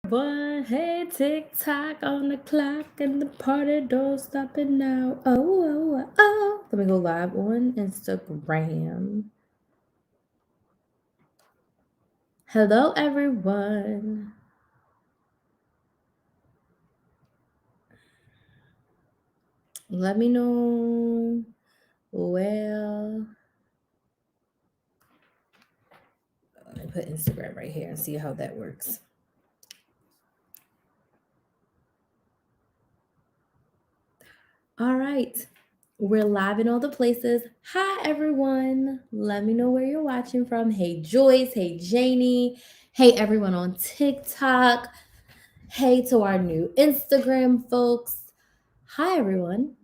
Boy, hey, tick tock on the clock and the party don't stop it now. Oh, oh, oh. Let me go live on Instagram. Hello, everyone. Let me know. Well, let me put Instagram right here and see how that works. All right. We're live in all the places. Hi, everyone. Let me know where you're watching from. Hey, Joyce. Hey, Janie. Hey, everyone on TikTok. Hey to our new Instagram folks. Hi, everyone.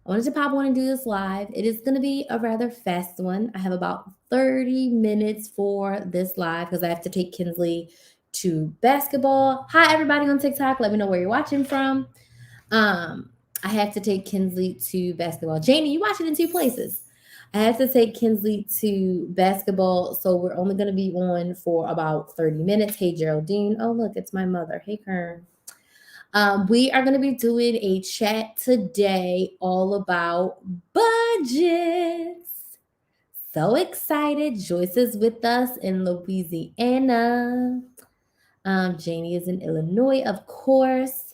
I wanted to pop on and do this live. It is going to be a rather fast one. I have about 30 minutes for this live because I have to take Kinsley to basketball. Hi, everybody on TikTok. Let me know where you're watching from. I have to take Kinsley to basketball. Janie, you watch it in two places. I have to take Kinsley to basketball, so we're only going to be on for about 30 minutes. Hey, Geraldine. Oh, look, it's my mother. Hey, Kern. We are going to be doing a chat today all about budgets. So excited. Joyce is with us in Louisiana. Janie is in Illinois, of course.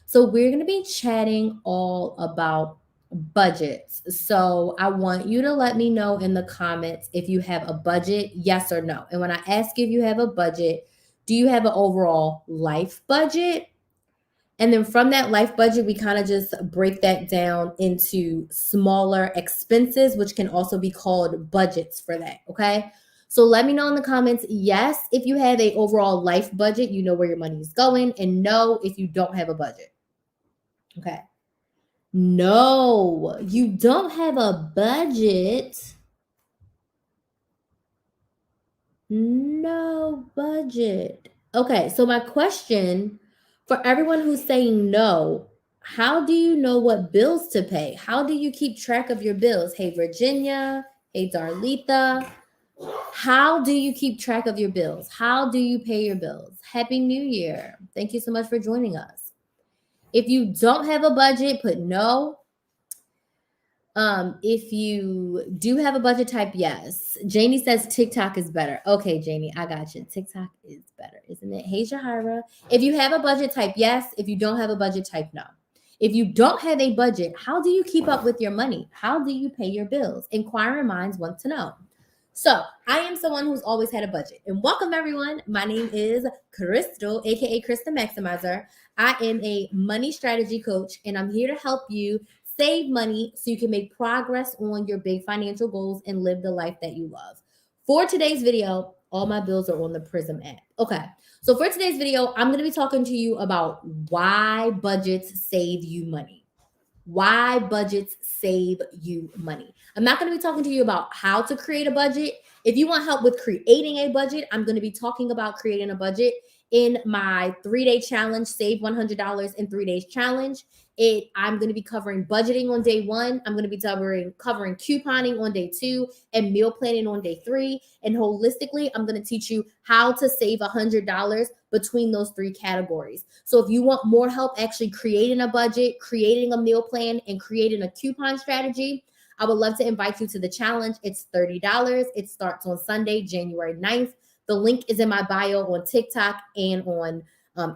So we're going to be chatting all about budgets. So I want you to let me know in the comments if you have a budget, yes or no. And when I ask if you have a budget, do you have an overall life budget? And then from that life budget, we kind of just break that down into smaller expenses, which can also be called budgets for that. Okay. So let me know in the comments, yes, if you have a overall life budget, you know where your money is going, and no, if you don't have a budget. Okay. No, you don't have a budget. No budget. Okay, so my question for everyone who's saying no, how do you know what bills to pay? How do you keep track of your bills? Hey, Virginia. Hey, Darlitha. How do you keep track of your bills? How do you pay your bills? Happy New Year. Thank you so much for joining us. If you don't have a budget, put no. If you do have a budget, type yes. Janie says TikTok is better. Okay, Janie, I got you. TikTok is better, isn't it? Hey, Jahira. If you have a budget, type yes. If you don't have a budget, type no. If you don't have a budget, how do you keep up with your money? How do you pay your bills? Inquiring minds want to know. So, I am someone who's always had a budget. And welcome, everyone. My name is Crystal, aka Krys the Maximizer. I am a money strategy coach, and I'm here to help you save money so you can make progress on your big financial goals and live the life that you love. For today's video, all my bills are on the Prism app. Okay, so for today's video, I'm going to be talking to you about why budgets save you money. Why budgets save you money. I'm not going to be talking to you about how to create a budget. If you want help with creating a budget, I'm going to be talking about creating a budget in my 3-day challenge, Save $100 in 3 days challenge. I'm going to be covering budgeting on day 1. I'm going to be covering couponing on day 2 and meal planning on day 3. And holistically, I'm going to teach you how to save $100 between those 3 categories. So if you want more help actually creating a budget, creating a meal plan, and creating a coupon strategy, I would love to invite you to the challenge. It's $30. It starts on Sunday, January 9th. The link is in my bio on TikTok and on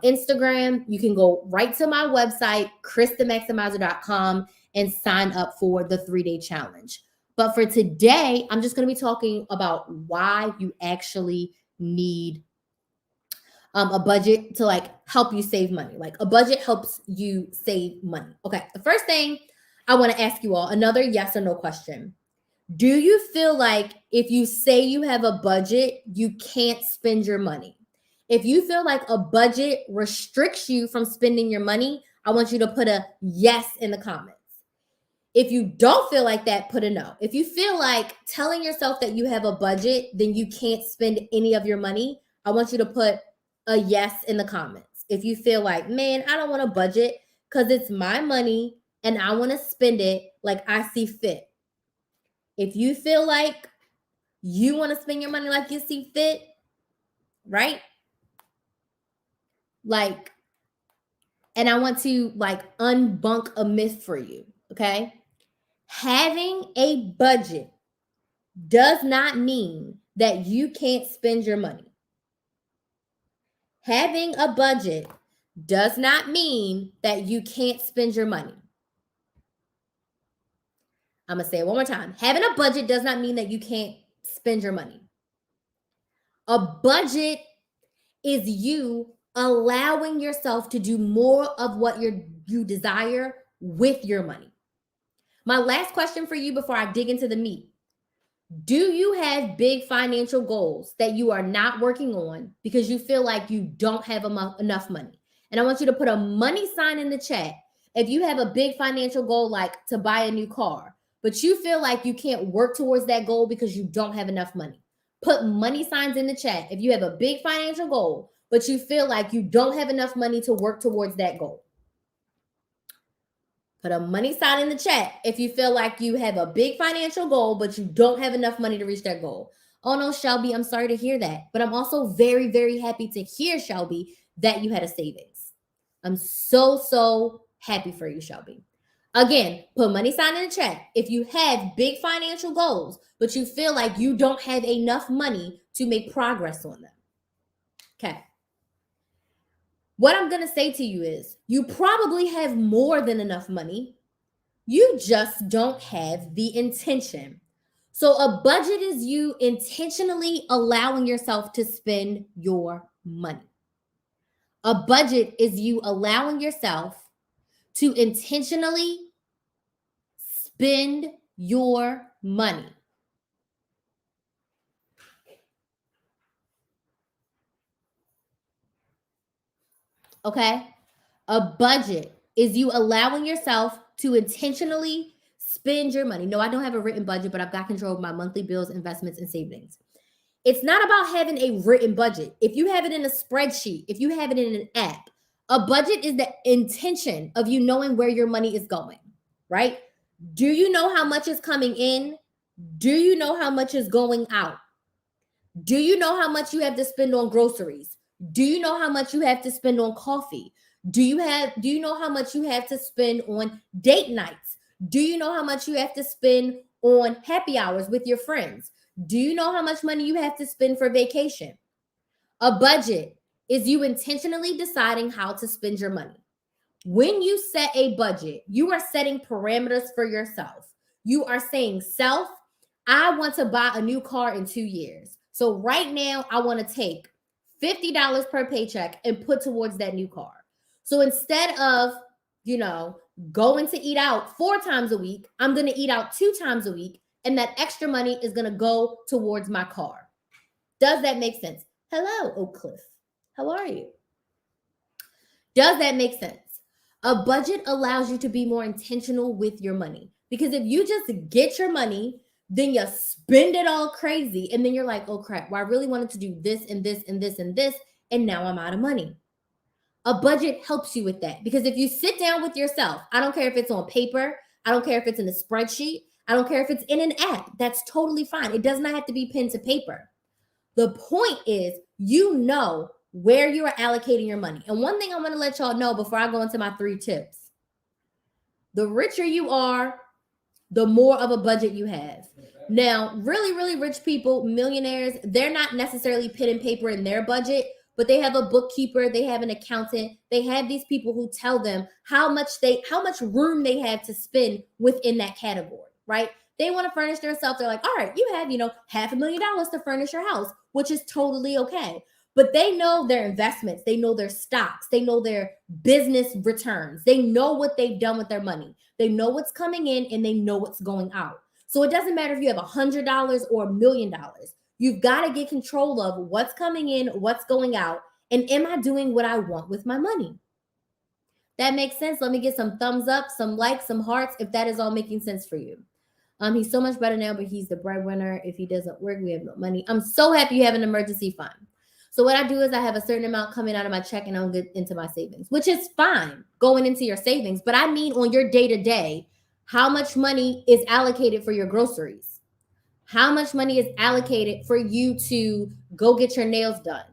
Instagram. You can go right to my website, krysthemaximizer.com, and sign up for the 3-day challenge. But for today, I'm just going to be talking about why you actually need a budget to like help you save money. Like a budget helps you save money. Okay, the first thing I want to ask you all, another yes or no question. Do you feel like if you say you have a budget, you can't spend your money? If you feel like a budget restricts you from spending your money, I want you to put a yes in the comments. If you don't feel like that, put a no. If you feel like telling yourself that you have a budget, then you can't spend any of your money, I want you to put a yes in the comments. If you feel like, man, I don't want to budget because it's my money and I want to spend it like I see fit. If you feel like you want to spend your money like you see fit, right? Like, and I want to like unbunk a myth for you, okay? Having a budget does not mean that you can't spend your money. Having a budget does not mean that you can't spend your money. I'm going to say it one more time. Having a budget does not mean that you can't spend your money. A budget is you allowing yourself to do more of what you desire with your money. My last question for you before I dig into the meat. Do you have big financial goals that you are not working on because you feel like you don't have enough money? And I want you to put a money sign in the chat if you have a big financial goal like to buy a new car, but you feel like you can't work towards that goal because you don't have enough money. Put money signs in the chat if you have a big financial goal, but you feel like you don't have enough money to work towards that goal. Put a money sign in the chat if you feel like you have a big financial goal, but you don't have enough money to reach that goal. Oh no, Shelby, I'm sorry to hear that. But I'm also very, very happy to hear, Shelby, that you had a savings. I'm so happy for you, Shelby. Again, put money sign in the chat if you have big financial goals, but you feel like you don't have enough money to make progress on them. Okay. What I'm going to say to you is you probably have more than enough money. You just don't have the intention. So a budget is you intentionally allowing yourself to spend your money. A budget is you allowing yourself to intentionally spend your money. Okay? A budget is you allowing yourself to intentionally spend your money. No, I don't have a written budget, but I've got control of my monthly bills, investments, and savings. It's not about having a written budget. If you have it in a spreadsheet, if you have it in an app, a budget is the intention of you knowing where your money is going, right? Do you know how much is coming in? Do you know how much is going out? Do you know how much you have to spend on groceries? Do you know how much you have to spend on coffee? Do you know how much you have to spend on date nights? Do you know how much you have to spend on happy hours with your friends? Do you know how much money you have to spend for vacation? A budget is you intentionally deciding how to spend your money. When you set a budget, you are setting parameters for yourself. You are saying, self, I want to buy a new car in 2 years. So right now, I want to take $50 per paycheck and put towards that new car. So instead of, going to eat out 4 times a week, I'm going to eat out 2 times a week. And that extra money is going to go towards my car. Does that make sense? Hello, Oak Cliff. How are you? Does that make sense? A budget allows you to be more intentional with your money. Because if you just get your money, then you spend it all crazy. And then you're like, oh crap, well, I really wanted to do this and this and this and this. And now I'm out of money. A budget helps you with that. Because if you sit down with yourself, I don't care if it's on paper, I don't care if it's in a spreadsheet, I don't care if it's in an app, that's totally fine. It does not have to be pen to paper. The point is, where you are allocating your money. And one thing I want to let y'all know before I go into my 3 tips. The richer you are, the more of a budget you have. Now, really, really rich people, millionaires, they're not necessarily pen and paper in their budget, but they have a bookkeeper, they have an accountant, they have these people who tell them how much room they have to spend within that category, right? They want to furnish themselves. They're like, all right, you have, $500,000 to furnish your house, which is totally okay. But they know their investments, they know their stocks, they know their business returns, they know what they've done with their money, they know what's coming in, and they know what's going out. So it doesn't matter if you have $100 or $1 million. You've got to get control of what's coming in, what's going out, and am I doing what I want with my money? That makes sense. Let me get some thumbs up, some likes, some hearts, if that is all making sense for you. He's so much better now, but he's the breadwinner. If he doesn't work, we have no money. I'm so happy you have an emergency fund. So what I do is I have a certain amount coming out of my check and I'll get into my savings, which is fine going into your savings. But I mean on your day-to-day, how much money is allocated for your groceries? How much money is allocated for you to go get your nails done?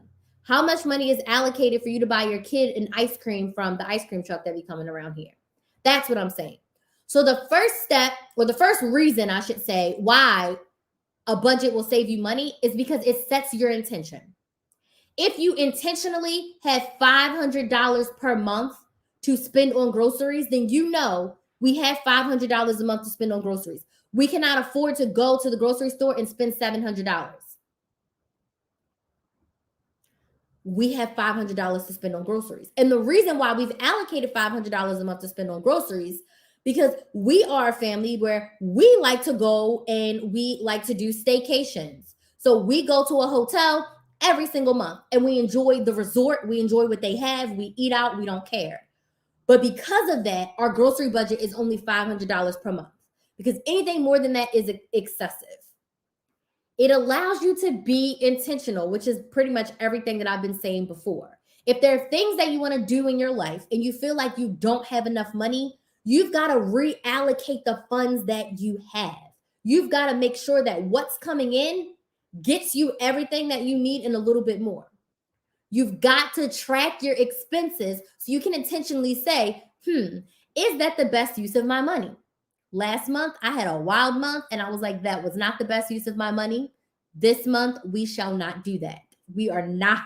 How much money is allocated for you to buy your kid an ice cream from the ice cream truck that be coming around here? That's what I'm saying. So the first step, or the first reason I should say, why a budget will save you money is because it sets your intention. If you intentionally have $500 per month to spend on groceries, then you know we have $500 a month to spend on groceries. We cannot afford to go to the grocery store and spend $700. We have $500 to spend on groceries. And the reason why we've allocated $500 a month to spend on groceries, because we are a family where we like to go and we like to do staycations. So we go to a hotel every single month and we enjoy the resort. We enjoy what they have. We eat out. We don't care. But because of that, our grocery budget is only $500 per month, because anything more than that is excessive. It allows you to be intentional, which is pretty much everything that I've been saying before. If there are things that you want to do in your life and you feel like you don't have enough money, you've got to reallocate the funds that you have. You've got to make sure that what's coming in gets you everything that you need and a little bit more. You've got to track your expenses so you can intentionally say, is that the best use of my money? Last month, I had a wild month and I was like, that was not the best use of my money. This month, we shall not do that. We are not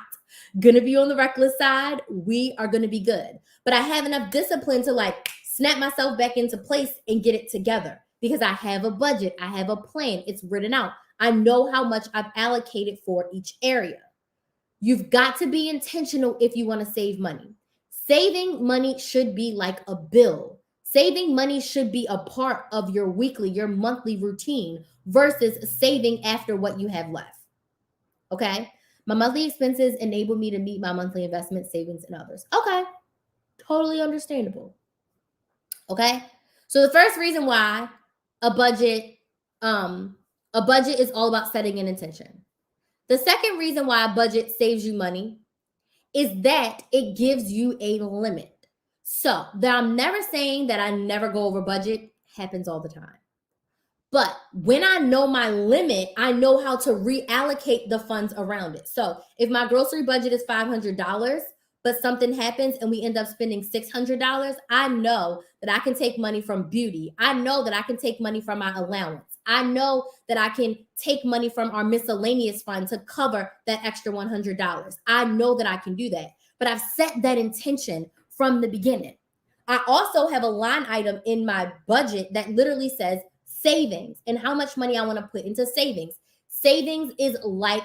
going to be on the reckless side. We are going to be good. But I have enough discipline to like snap myself back into place and get it together, because I have a budget. I have a plan. It's written out. I know how much I've allocated for each area. You've got to be intentional if you want to save money. Saving money should be like a bill. Saving money should be a part of your weekly, your monthly routine versus saving after what you have left. Okay? My monthly expenses enable me to meet my monthly investment, savings, and others. Okay. Totally understandable. Okay? So the first reason why a budget is all about setting an intention. The second reason why a budget saves you money is that it gives you a limit. So that I'm never saying that I never go over budget, happens all the time. But when I know my limit, I know how to reallocate the funds around it. So if my grocery budget is $500, but something happens and we end up spending $600, I know that I can take money from beauty. I know that I can take money from my allowance. I know that I can take money from our miscellaneous fund to cover that extra $100. I know that I can do that, but I've set that intention from the beginning. I also have a line item in my budget that literally says savings and how much money I want to put into savings. Savings is like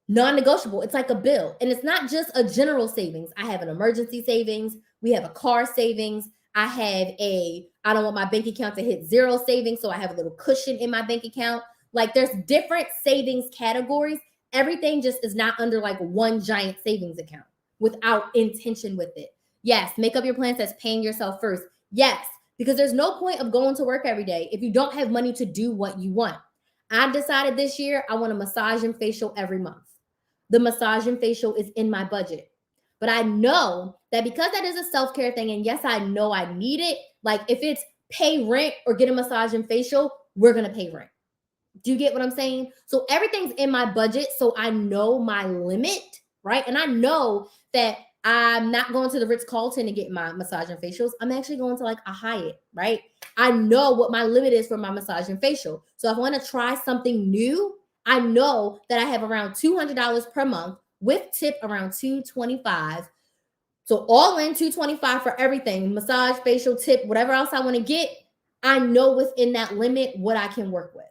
non-negotiable. It's like a bill. And it's not just a general savings. I have an emergency savings. We have a car savings. I have I don't want my bank account to hit zero savings, so I have a little cushion in my bank account. Like there's different savings categories. Everything just is not under like one giant savings account without intention with it. Yes, make up your plans as paying yourself first. Yes, because there's no point of going to work every day if you don't have money to do what you want. I decided this year I want a massage and facial every month. The massage and facial is in my budget. But I know that because that is a self-care thing, and yes, I know I need it. Like if it's pay rent or get a massage and facial, we're going to pay rent. Do you get what I'm saying? So everything's in my budget. So I know my limit, right? And I know that I'm not going to the Ritz-Carlton to get my massage and facials. I'm actually going to like a Hyatt, right? I know what my limit is for my massage and facial. So if I want to try something new, I know that I have around $200 per month with tip around $225. So all in $225 for everything, massage, facial, tip, whatever else I want to get. I know within that limit what I can work with.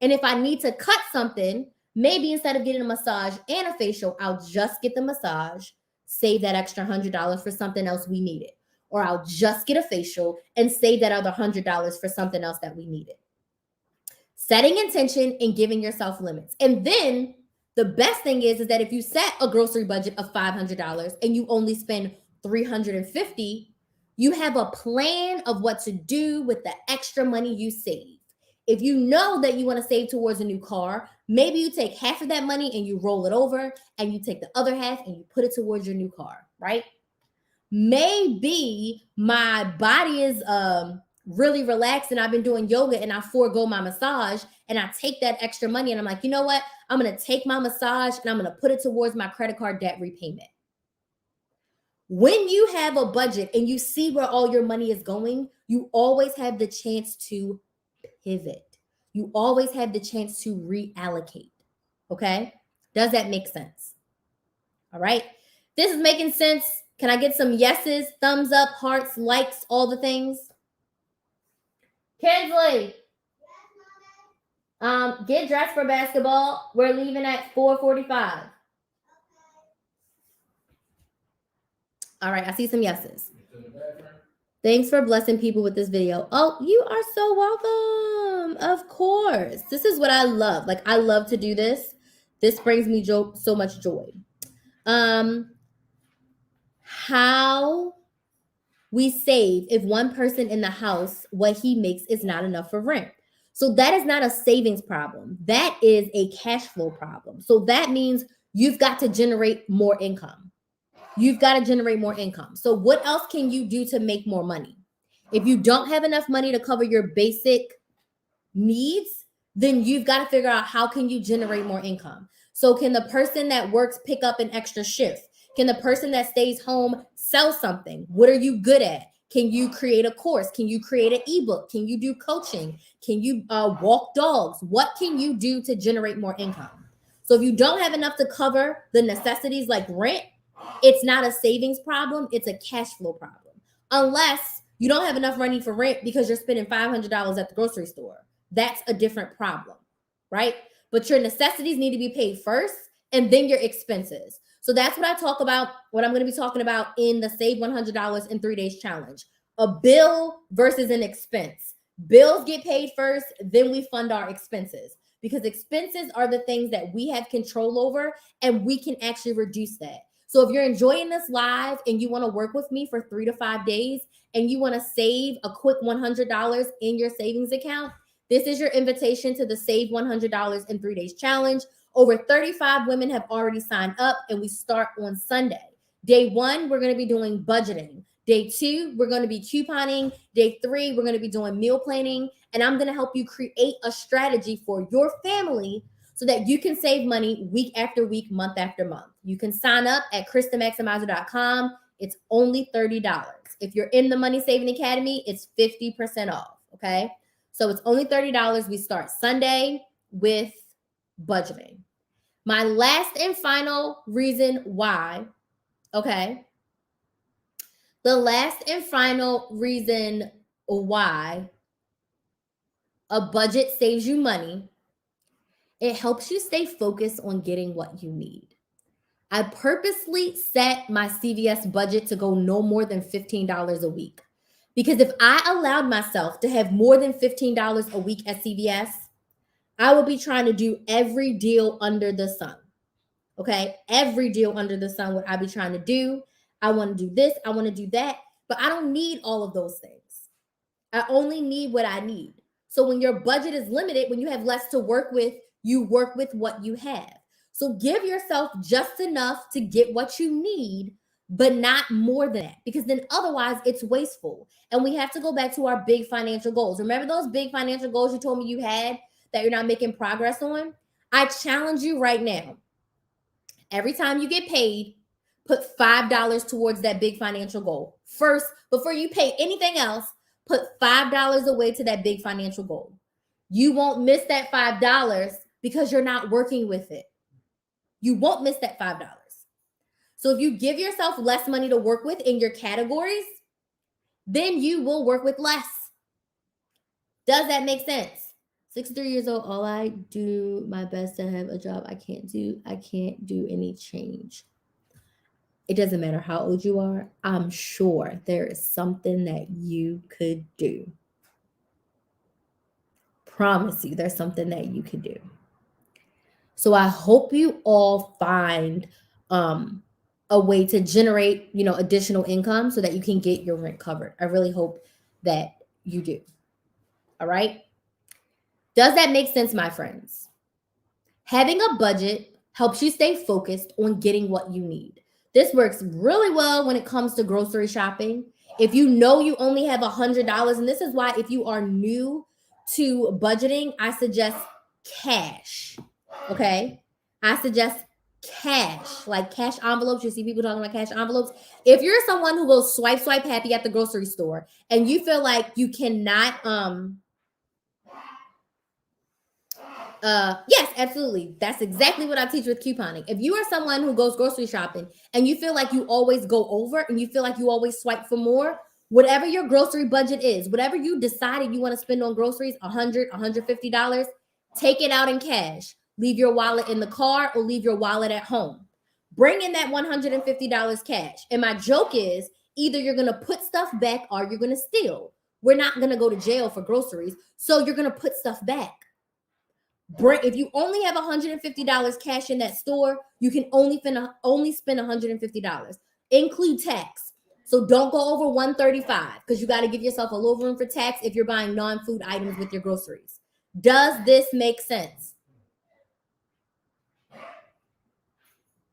And if I need to cut something, maybe instead of getting a massage and a facial, I'll just get the massage, save that extra $100 for something else we needed. Or I'll just get a facial and save that other $100 for something else that we needed. Setting intention and giving yourself limits. And then the best thing is that if you set a grocery budget of $500 and you only spend $350, you have a plan of what to do with the extra money you save. If you know that you want to save towards a new car, maybe you take half of that money and you roll it over, and you take the other half and you put it towards your new car, right? Maybe my body is really relaxed and I've been doing yoga and I forego my massage and I take that extra money and I'm like, you know what? I'm going to take my massage and I'm going to put it towards my credit card debt repayment. When you have a budget and you see where all your money is going, you always have the chance to pivot. You always have the chance to reallocate. Okay? Does that make sense? All right. This is making sense. Can I get some yeses, thumbs up, hearts, likes, all the things? Kinsley, get dressed for basketball. We're leaving at 4:45. All right, I see some yeses. Thanks for blessing people with this video. Oh, you are so welcome. Of course. This is what I love. Like, I love to do this. This brings me so much joy. How we save if one person in the house, what he makes is not enough for rent. So that is not a savings problem. That is a cash flow problem. So that means you've got to generate more income. You've got to generate more income. So what else can you do to make more money? If you don't have enough money to cover your basic needs, then you've got to figure out how can you generate more income. So can the person that works pick up an extra shift? Can the person that stays home sell something? What are you good at? Can you create a course? Can you create an ebook? Can you do coaching? Can you walk dogs? What can you do to generate more income? So if you don't have enough to cover the necessities like rent, it's not a savings problem. It's a cash flow problem. Unless you don't have enough money for rent because you're spending $500 at the grocery store. That's a different problem, right? But your necessities need to be paid first and then your expenses. So that's what I talk about, what I'm going to be talking about in the Save $100 in 3 Days Challenge. A bill versus an expense. Bills get paid first, then we fund our expenses. Because expenses are the things that we have control over and we can actually reduce that. So if you're enjoying this live and you want to work with me for 3 to 5 days and you want to save a quick $100 in your savings account, this is your invitation to the Save $100 in 3 Days Challenge. Over 35 women have already signed up and we start on Sunday. Day 1, we're going to be doing budgeting. Day 2, we're going to be couponing. Day 3, we're going to be doing meal planning. And I'm going to help you create a strategy for your family so that you can save money week after week, month after month. You can sign up at KrysTheMaximizer.com. It's only $30. If you're in the Money Saving Academy, it's 50% off, okay? So it's only $30. We start Sunday with budgeting. My last and final reason why, okay? The last and final reason why a budget saves you money, it helps you stay focused on getting what you need. I purposely set my CVS budget to go no more than $15 a week. Because if I allowed myself to have more than $15 a week at CVS, I would be trying to do every deal under the sun. Okay? Every deal under the sun, what I be trying to do. I want to do this, I want to do that, but I don't need all of those things. I only need what I need. So when your budget is limited, when you have less to work with, you work with what you have. So give yourself just enough to get what you need, but not more than that, because then otherwise it's wasteful. And we have to go back to our big financial goals. Remember those big financial goals you told me you had that you're not making progress on? I challenge you right now. Every time you get paid, put $5 towards that big financial goal. First, before you pay anything else, put $5 away to that big financial goal. You won't miss that $5 because you're not working with it. You won't miss that $5. So if you give yourself less money to work with in your categories, then you will work with less. Does that make sense? 63 years old, all I do my best to have a job I can't do any change. It doesn't matter how old you are. I'm sure there is something that you could do. Promise you, there's something that you could do. So I hope you all find a way to generate, additional income so that you can get your rent covered. I really hope that you do. All right. Does that make sense, my friends? Having a budget helps you stay focused on getting what you need. This works really well when it comes to grocery shopping. If you know you only have $100, and this is why if you are new to budgeting, I suggest cash. Okay? I suggest cash, like cash envelopes. You see people talking about cash envelopes. If you're someone who goes swipe happy at the grocery store and you feel like you cannot yes, absolutely. That's exactly what I teach with couponing. If you are someone who goes grocery shopping and you feel like you always go over and you feel like you always swipe for more, whatever your grocery budget is, whatever you decided you want to spend on groceries, $100, $150, take it out in cash. Leave your wallet in the car or leave your wallet at home. Bring in that $150 cash. And my joke is either you're going to put stuff back or you're going to steal. We're not going to go to jail for groceries, so you're going to put stuff back. If you only have $150 cash in that store, you can only spend $150. Include tax. So don't go over $135 because you got to give yourself a little room for tax if you're buying non-food items with your groceries. Does this make sense?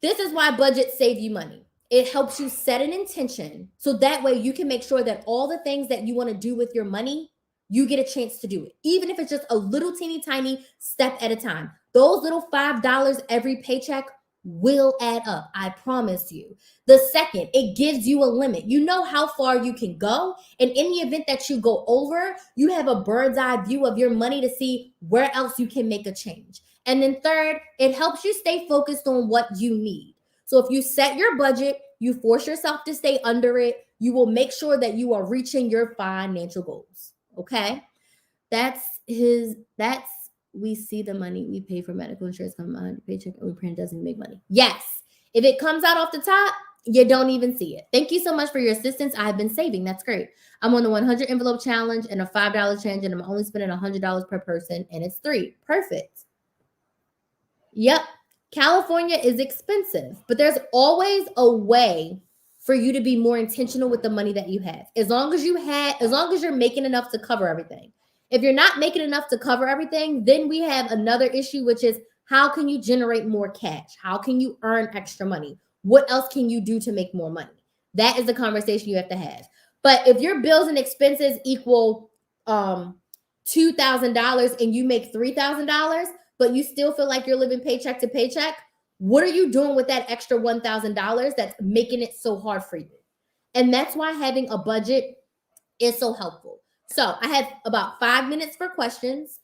This is why budgets save you money. It helps you set an intention so that way you can make sure that all the things that you want to do with your money, you get a chance to do it, even if it's just a little teeny tiny step at a time. Those little $5 every paycheck will add up. I promise you. The second, it gives you a limit. You know how far you can go. And in the event that you go over, you have a bird's eye view of your money to see where else you can make a change. And then third, it helps you stay focused on what you need. So if you set your budget, you force yourself to stay under it, you will make sure that you are reaching your financial goals. Okay? We see the money we pay for medical insurance come out of the paycheck and we print doesn't make money. Yes. If it comes out off the top, you don't even see it. Thank you so much for your assistance. I have been saving. That's great. I'm on the 100 envelope challenge and a $5 challenge, and I'm only spending $100 per person, and it's 3. Perfect. Yep. California is expensive, but there's always a way for you to be more intentional with the money that you have. As long as you're making enough to cover everything. If you're not making enough to cover everything, then we have another issue, which is how can you generate more cash? How can you earn extra money? What else can you do to make more money? That is the conversation you have to have. But if your bills and expenses equal $2,000 and you make $3,000, but you still feel like you're living paycheck to paycheck, what are you doing with that extra $1,000 that's making it so hard for you? And that's why having a budget is so helpful. So I have about 5 minutes for questions.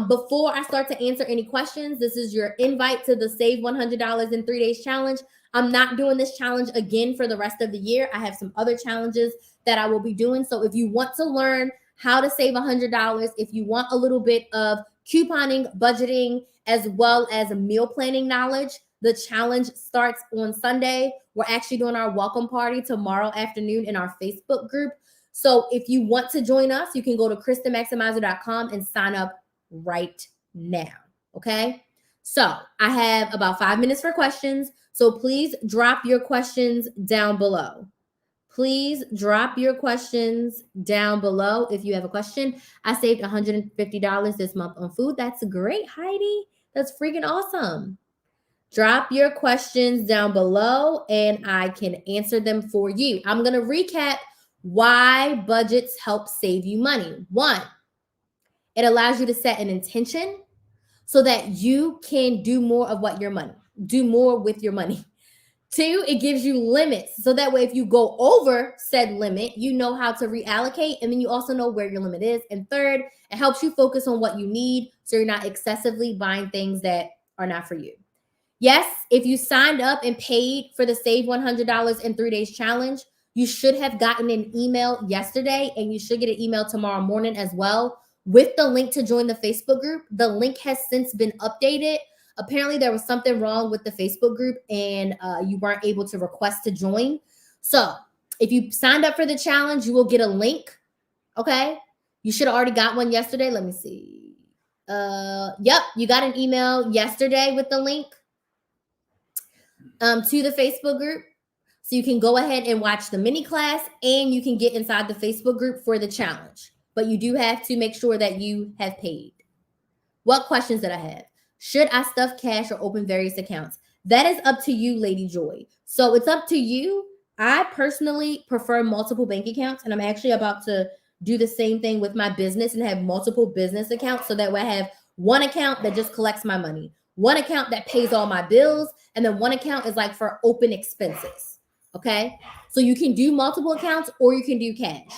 Before I start to answer any questions, this is your invite to the Save $100 in 3 Days challenge. I'm not doing this challenge again for the rest of the year. I have some other challenges that I will be doing. So if you want to learn how to save $100, if you want a little bit of couponing, budgeting, as well as meal planning knowledge, the challenge starts on Sunday. We're actually doing our welcome party tomorrow afternoon in our Facebook group. So if you want to join us, you can go to KrysTheMaximizer.com and sign up right now. Okay. So I have about 5 minutes for questions. So please drop your questions down below. Please drop your questions down below if you have a question. I saved $150 this month on food. That's great, Heidi. That's freaking awesome. Drop your questions down below and I can answer them for you. I'm going to recap why budgets help save you money. 1, it allows you to set an intention so that you can do more with your money. 2, it gives you limits. So that way, if you go over said limit, you know how to reallocate, and then you also know where your limit is. And 3rd, it helps you focus on what you need so you're not excessively buying things that are not for you. Yes, if you signed up and paid for the Save $100 in 3 Days challenge, you should have gotten an email yesterday, and you should get an email tomorrow morning as well with the link to join the Facebook group. The link has since been updated. Apparently, there was something wrong with the Facebook group, and you weren't able to request to join. So if you signed up for the challenge, you will get a link, okay? You should have already got one yesterday. Let me see. Yep, you got an email yesterday with the link to the Facebook group. So you can go ahead and watch the mini class, and you can get inside the Facebook group for the challenge. But you do have to make sure that you have paid. What questions did I have? Should I stuff cash or open various accounts? That is up to you, Lady Joy. So it's up to you I personally prefer multiple bank accounts, and I'm actually about to do the same thing with my business and have multiple business accounts, so that way I have one account that just collects my money, one account that pays all my bills, and then one account is like for open expenses. Okay, so you can do multiple accounts or you can do cash.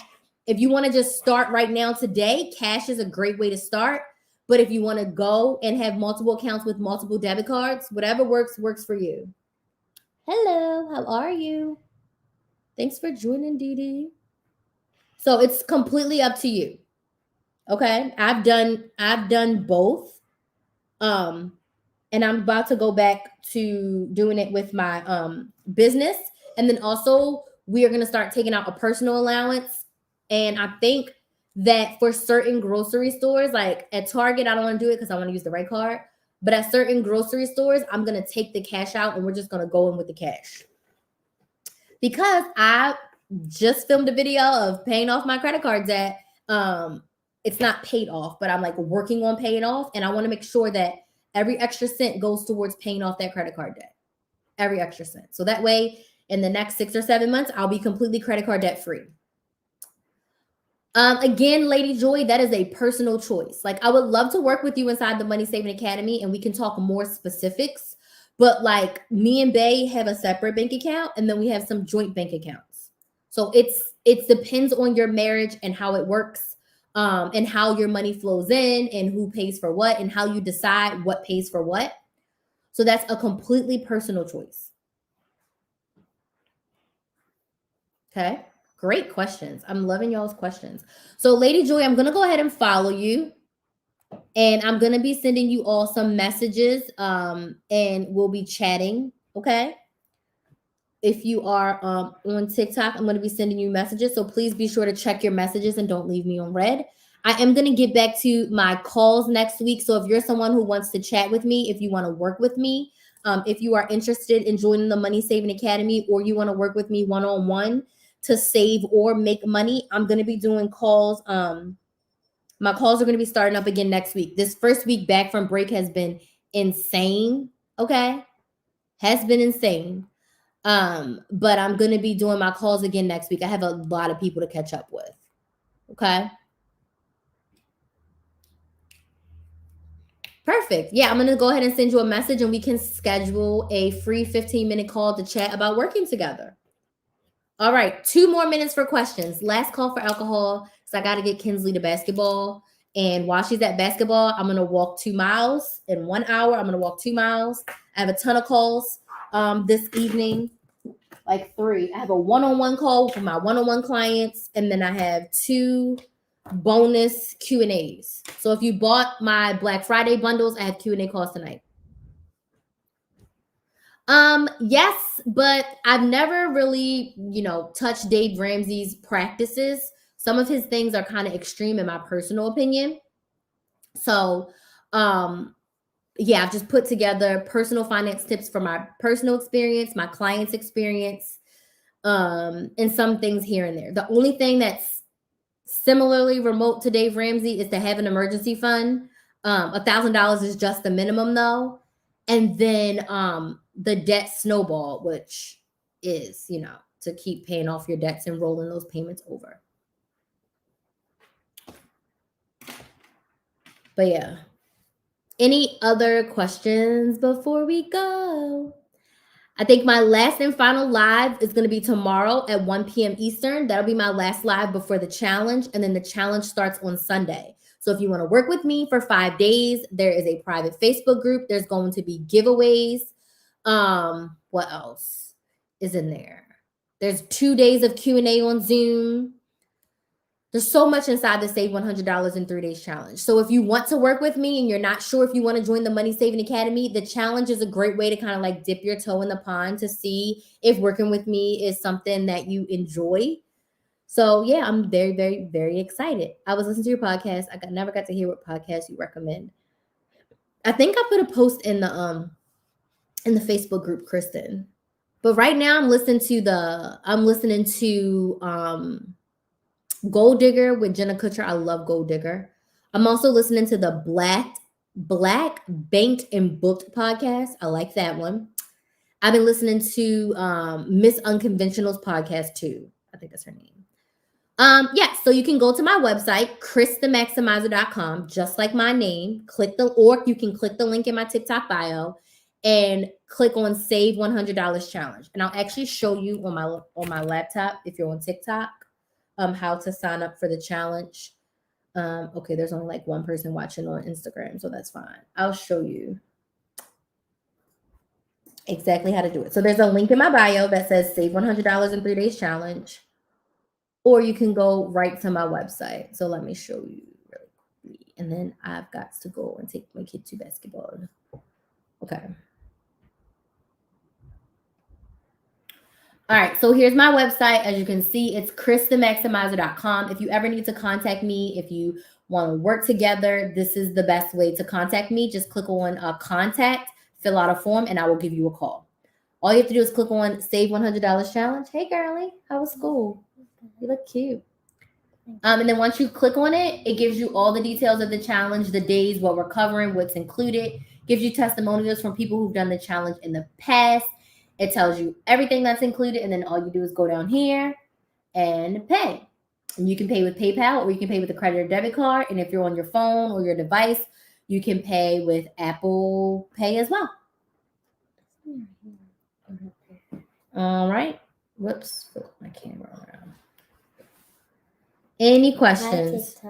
If you want to just start right now today, cash is a great way to start. But if you want to go and have multiple accounts with multiple debit cards, whatever works for you. Hello, how are you? Thanks for joining, Dee Dee. So it's completely up to you. Okay, I've done both. And I'm about to go back to doing it with my business, and then also we are going to start taking out a personal allowance. And I think that for certain grocery stores, like at Target, I don't want to do it because I want to use the right card. But at certain grocery stores, I'm going to take the cash out and we're just going to go in with the cash. Because I just filmed a video of paying off my credit card debt. It's not paid off, but I'm like working on paying off. And I want to make sure that every extra cent goes towards paying off that credit card debt. Every extra cent. So that way, in the next 6 or 7 months, I'll be completely credit card debt free. Again, Lady Joy, that is a personal choice. Like, I would love to work with you inside the Money Saving Academy and we can talk more specifics. But like me and Bay have a separate bank account, and then we have some joint bank accounts. So it depends on your marriage and how it works, and how your money flows in and who pays for what and how you decide what pays for what. So that's a completely personal choice. Okay. Great questions. I'm loving y'all's questions. So Lady Joy, I'm going to go ahead and follow you. And I'm going to be sending you all some messages, and we'll be chatting. Okay. If you are on TikTok, I'm going to be sending you messages. So please be sure to check your messages and don't leave me on red. I am going to get back to my calls next week. So if you're someone who wants to chat with me, if you want to work with me, if you are interested in joining the Money Saving Academy, or you want to work with me one-on-one to save or make money, I'm going to be doing calls. My calls are going to be starting up again next week. This first week back from break has been insane. Okay. Has been insane. But I'm going to be doing my calls again next week. I have a lot of people to catch up with. Okay. Perfect. Yeah, I'm going to go ahead and send you a message and we can schedule a free 15-minute call to chat about working together. All right. 2 more minutes for questions. Last call for alcohol. So I got to get Kinsley to basketball. And while she's at basketball, I'm going to walk 2 miles. In 1 hour, I'm going to walk 2 miles. I have a ton of calls this evening. Like 3. I have a one-on-one call for my one-on-one clients. And then I have 2 bonus Q&As. So if you bought my Black Friday bundles, I have Q&A calls tonight. Yes, but I've never really, touched Dave Ramsey's practices. Some of his things are kind of extreme in my personal opinion. So, yeah, I've just put together personal finance tips from my personal experience, my clients' experience, and some things here and there. The only thing that's similarly remote to Dave Ramsey is to have an emergency fund. $1,000 is just the minimum though. And then the debt snowball, which is, to keep paying off your debts and rolling those payments over. But yeah. Any other questions before we go? I think my last and final live is going to be tomorrow at 1 p.m. Eastern. That'll be my last live before the challenge. And then the challenge starts on Sunday. So if you want to work with me for 5 days, there is a private Facebook group. There's going to be giveaways. What else is in there? There's 2 days of Q&A on Zoom. There's so much inside the Save $100 in 3 Days challenge. So if you want to work with me and you're not sure if you want to join the Money Saving Academy, the challenge is a great way to kind of like dip your toe in the pond to see if working with me is something that you enjoy. So yeah, I'm very, very, very excited. I was listening to your podcast. I never got to hear what podcast you recommend. I think I put a post in the Facebook group, Kristen. But right now I'm listening to Gold Digger with Jenna Kutcher. I love Gold Digger. I'm also listening to the Black Banked and Booked podcast. I like that one. I've been listening to Miss Unconventional's podcast too. I think that's her name. Yeah, so you can go to my website, krysthemaximizer.com, just like my name. Or you can click the link in my TikTok bio and click on Save $100 Challenge. And I'll actually show you on my laptop, if you're on TikTok, how to sign up for the challenge. Okay, there's only like one person watching on Instagram, so that's fine. I'll show you exactly how to do it. So there's a link in my bio that says Save $100 in 3 days challenge. Or you can go right to my website. So let me show you really quickly. And then I've got to go and take my kid to basketball. Okay. All right. So here's my website. As you can see, it's krysthemaximizer.com. If you ever need to contact me, if you want to work together, this is the best way to contact me. Just click on contact, fill out a form, and I will give you a call. All you have to do is click on Save $100 Challenge. Hey, girlie, how was school? You look cute. And then once you click on it, it gives you all the details of the challenge, the days, what we're covering, what's included. Gives you testimonials from people who've done the challenge in the past. It tells you everything that's included. And then all you do is go down here and pay. And you can pay with PayPal or you can pay with a credit or debit card. And if you're on your phone or your device, you can pay with Apple Pay as well. All right. Whoops. Flip my camera around. Any questions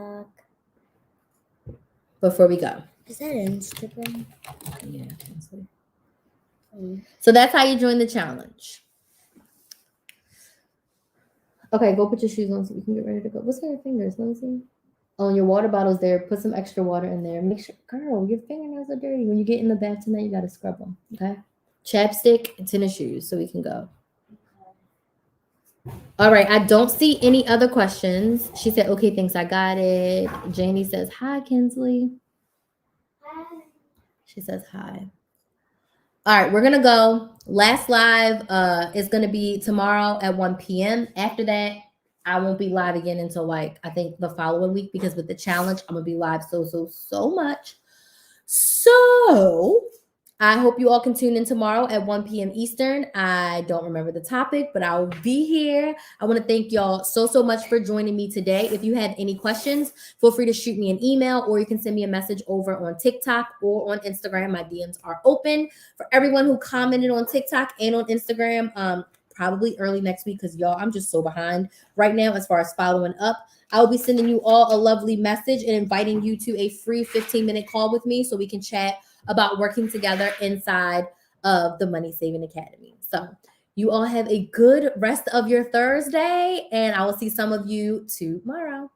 before we go? Is that Instagram? Yeah. So that's how you join the challenge. Okay, go put your shoes on so we can get ready to go. What's on your fingers? Let me see. Oh, your water bottle's there. Put some extra water in there. Make sure, girl, your fingernails are dirty. When you get in the bath tonight, you got to scrub them. Okay. Chapstick and tennis shoes so we can go. All right. I don't see any other questions. She said, okay, thanks. I got it. Janie says, hi, Kinsley. Hi. She says, hi. All right. We're going to go. Last live is going to be tomorrow at 1 p.m. After that, I won't be live again until like, I think the following week, because with the challenge, I'm going to be live so much. So I hope you all can tune in tomorrow at 1 p.m. Eastern. I don't remember the topic, but I'll be here. I want to thank y'all so much for joining me today. If you have any questions, feel free to shoot me an email or you can send me a message over on TikTok or on Instagram. My DMs are open. For everyone who commented on TikTok and on Instagram, probably early next week, because y'all, I'm just so behind right now as far as following up. I'll be sending you all a lovely message and inviting you to a free 15-minute call with me so we can chat about working together inside of the Money Saving Academy. So you all have a good rest of your Thursday, and I will see some of you tomorrow.